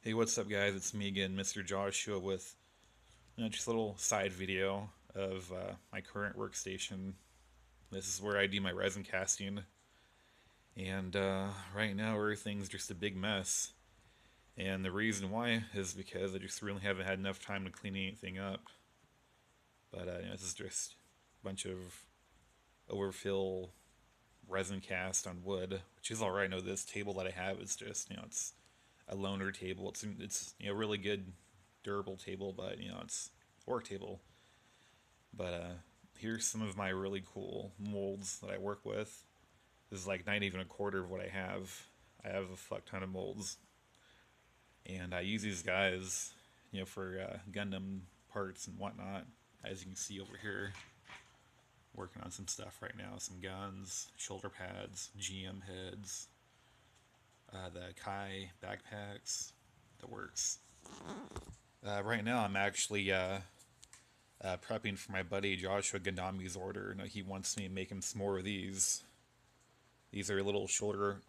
Hey, what's up, guys? It's me again, Mr. Joshua, with just a little side video of my current workstation. This is where I do my resin casting, and right now everything's just a big mess. And the reason why is because I just really haven't had enough time to clean anything up. But this is just a bunch of overfill resin cast on wood, which is all right. No, this table that I have is just it's a loaner table. It's really good, durable table, but it's a work table. But here's some of my really cool molds that I work with. This is like not even a quarter of what I have. I have a fuck ton of molds, and I use these guys, for Gundam parts and whatnot. As you can see over here, working on some stuff right now. Some guns, shoulder pads, GM heads, the Kai backpacks, the works. Right now, I'm actually prepping for my buddy Joshua Gundami's order. He wants me to make him some more of these. These are little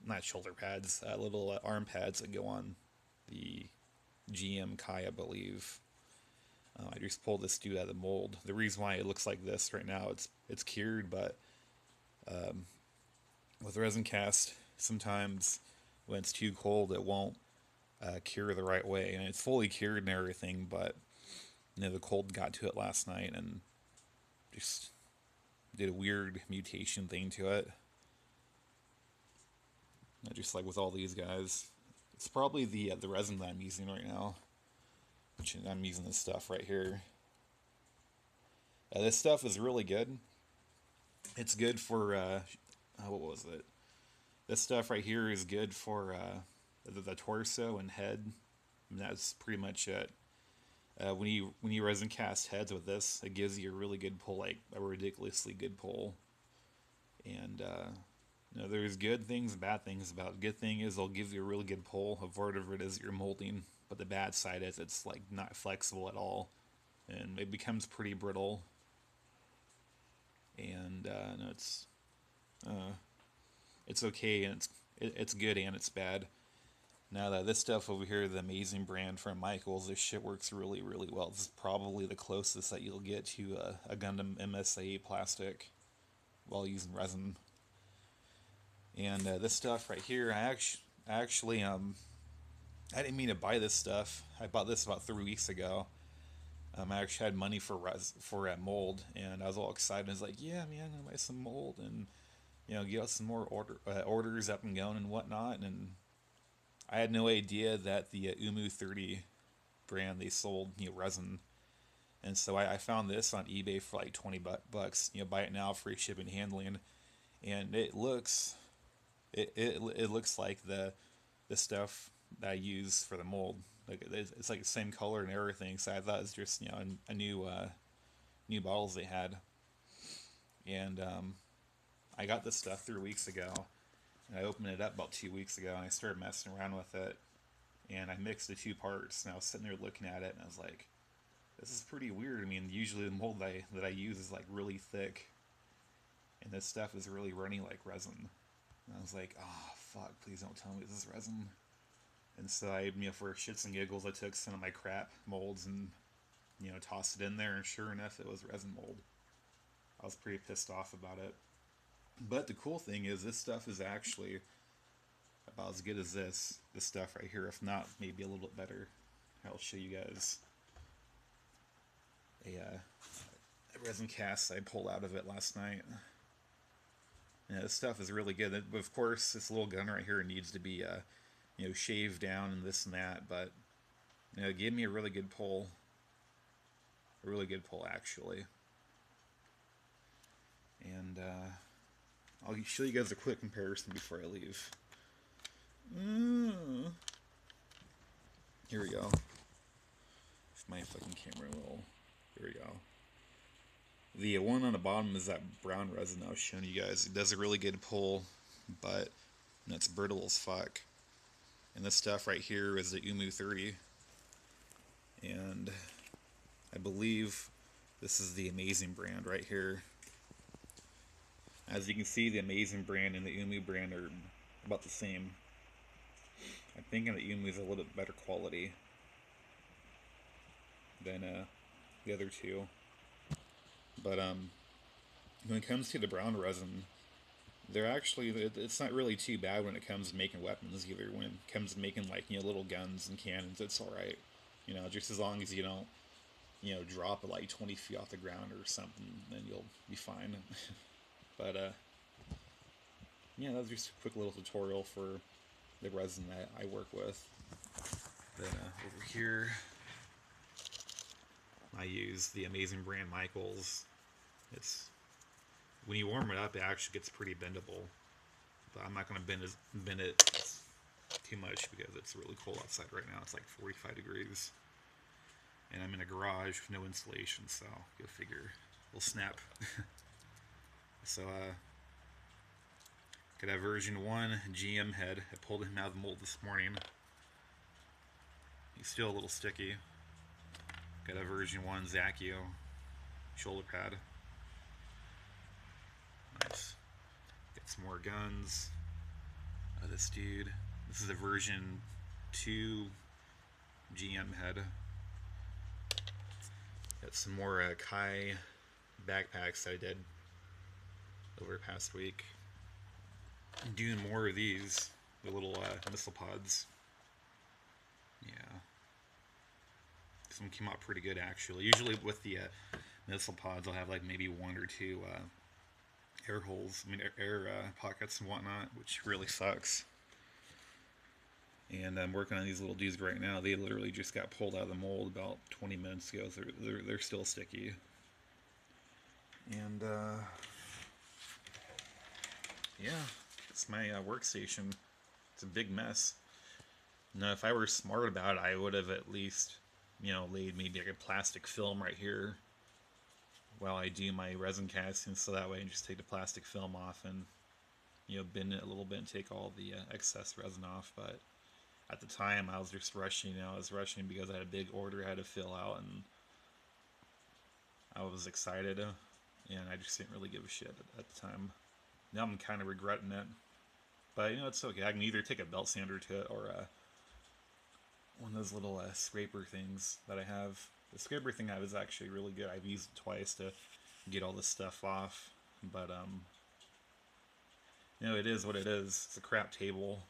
not shoulder pads, little arm pads that go on the GM Kai, I believe. I just pulled this dude out of the mold. The reason why it looks like this right now, it's cured, but with resin cast, sometimes when it's too cold, it won't cure the right way. And it's fully cured and everything, but the cold got to it last night and just did a weird mutation thing to it. Just like with all these guys, it's probably the resin that I'm using right now. Which I'm using this stuff right here. This stuff is really good. It's good for what was it? This stuff right here is good for the torso and head. And that's pretty much it. When you resin cast heads with this, it gives you a really good pull, like a ridiculously good pull. And there's good things and bad things about it. Good thing is it'll give you a really good pull of whatever it is you're molding. But the bad side is it's like not flexible at all, and it becomes pretty brittle. And no, uh, it's okay, and it's good and it's bad. Now that this stuff over here, the amazing brand from Michaels, this shit works really, really well. This is probably the closest that you'll get to a Gundam MSA plastic while using resin. And this stuff right here, I actually I didn't mean to buy this stuff. I bought this about 3 weeks ago. I actually had money for mold, and I was all excited. I was like, "Yeah, man, I'm gonna buy some mold and get some more orders up and going and whatnot." And I had no idea that the Umu 30 brand they sold resin, and so I found this on eBay for like 20 bucks. Buy it now, free shipping and handling, and it looks like the stuff that I use for the mold. Like it's like the same color and everything. So I thought it was just a new bottles they had, and I got this stuff 3 weeks ago. And I opened it up about 2 weeks ago, and I started messing around with it, and I mixed the two parts. And I was sitting there looking at it, and I was like, "This is pretty weird." I mean, usually the mold that I use is like really thick, and this stuff is really runny like resin. And I was like, "Oh fuck! Please don't tell me this is resin." And so for shits and giggles, I took some of my crap molds and, tossed it in there, and sure enough, it was resin mold. I was pretty pissed off about it. But the cool thing is, this stuff is actually about as good as this stuff right here, if not maybe a little bit better. I'll show you guys a resin cast I pulled out of it last night. Yeah, this stuff is really good. Of course, this little gun right here needs to be shaved down and this and that, but it gave me a really good pull. A really good pull, actually. And I'll show you guys a quick comparison before I leave. Here we go. If my fucking camera will. Here we go. The one on the bottom is that brown resin I was showing you guys. It does a really good pull, but it's brittle as fuck. And this stuff right here is the Umu 30. And I believe this is the Amazing brand right here. As you can see, the Amazing brand and the Umu brand are about the same. I'm thinking that Yumi's a little bit better quality than the other two. But when it comes to the brown resin, they're actually, it's not really too bad when it comes to making weapons either. When it comes to making, like, little guns and cannons, it's alright. Just as long as you don't, drop it like 20 feet off the ground or something, then you'll be fine. But yeah, that was just a quick little tutorial for the resin that I work with. Then over here, I use the amazing brand Michaels. It's, when you warm it up, it actually gets pretty bendable. But I'm not going to bend it too much because it's really cold outside right now. It's like 45 degrees. And I'm in a garage with no insulation, so go figure. It'll snap. So, got a version 1 GM head. I pulled him out of the mold this morning. He's still a little sticky. Got a version 1 Zakio shoulder pad. Nice. Got some more guns. This dude. This is a version 2 GM head. Got some more Kai backpacks that I did over the past week. I'm doing more of these, the little missile pods. Yeah. Some came out pretty good actually. Usually with the missile pods, I'll have like maybe 1 or 2 air holes, air pockets and whatnot, which really sucks. And I'm working on these little dudes right now. They literally just got pulled out of the mold about 20 minutes ago. So they're still sticky. And yeah, it's my workstation. It's a big mess. Now, if I were smart about it, I would have at least, laid maybe like a plastic film right here while I do my resin casting, so that way I can just take the plastic film off and, bend it a little bit and take all the excess resin off. But at the time, I was just rushing. I was rushing because I had a big order I had to fill out, and I was excited, and I just didn't really give a shit at the time. Now I'm kind of regretting it, but it's okay. I can either take a belt sander to it or one of those little scraper things that I have. The scraper thing I have is actually really good. I've used it twice to get all this stuff off, but it is what it is. It's a crap table.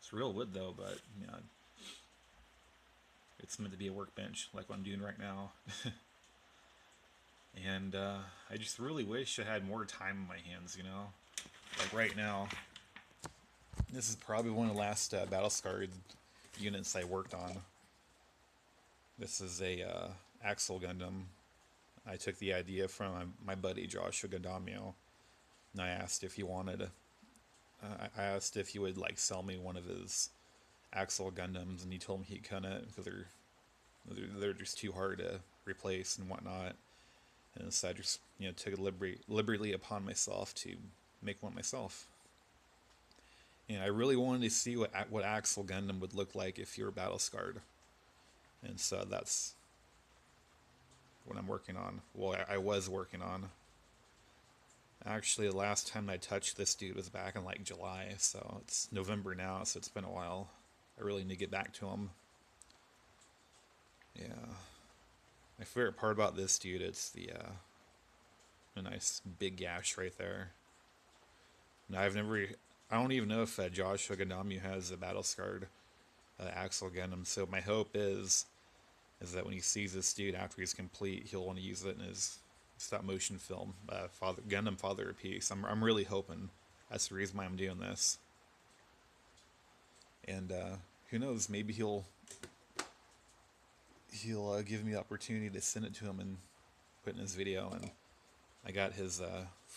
It's real wood though, but it's meant to be a workbench like what I'm doing right now. And I just really wish I had more time in my hands, Like right now, this is probably one of the last battle scarred units I worked on. This is a Axel Gundam. I took the idea from my buddy Joshua Gundamio, and I asked if he wanted. I asked if he would sell me one of his Axel Gundams, and he told me he couldn't because they're just too hard to replace and whatnot. And so I just took it liberally upon myself to make one myself. And I really wanted to see what Axel Gundam would look like if you were battle scarred. And so that's what I'm working on. Well, I was working on. Actually, the last time I touched this dude was back in July, so it's November now, so it's been a while. I really need to get back to him. Yeah. My favorite part about this dude, it's the nice big gash right there. Now I don't even know if Joshua Gundam has a battle scarred Axel Gundam. So my hope is that when he sees this dude after he's complete, he'll want to use it in his stop motion film, Gundam Father of Peace. I'm really hoping that's the reason why I'm doing this. And who knows? Maybe he'll give me the opportunity to send it to him and put it in his video. And I got his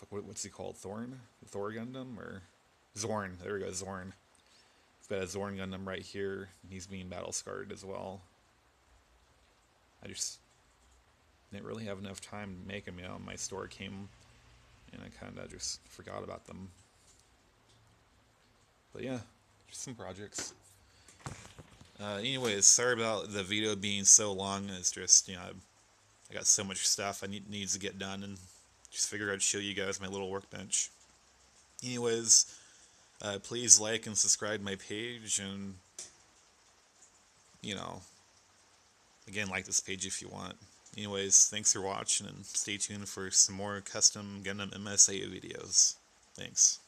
what's he called? Thor Gundam or Zorn? There we go, Zorn. He's got a Zorn Gundam right here, and he's being battle scarred as well. I just didn't really have enough time to make them. My store came, and I kind of just forgot about them. But yeah, just some projects. Anyways, sorry about the video being so long. It's just, I got so much stuff I needs to get done, and just figured I'd show you guys my little workbench. Anyways, Please like and subscribe my page, and you know, again, like this page if you want. Anyways, thanks for watching, and stay tuned for some more custom Gundam MSA videos. Thanks.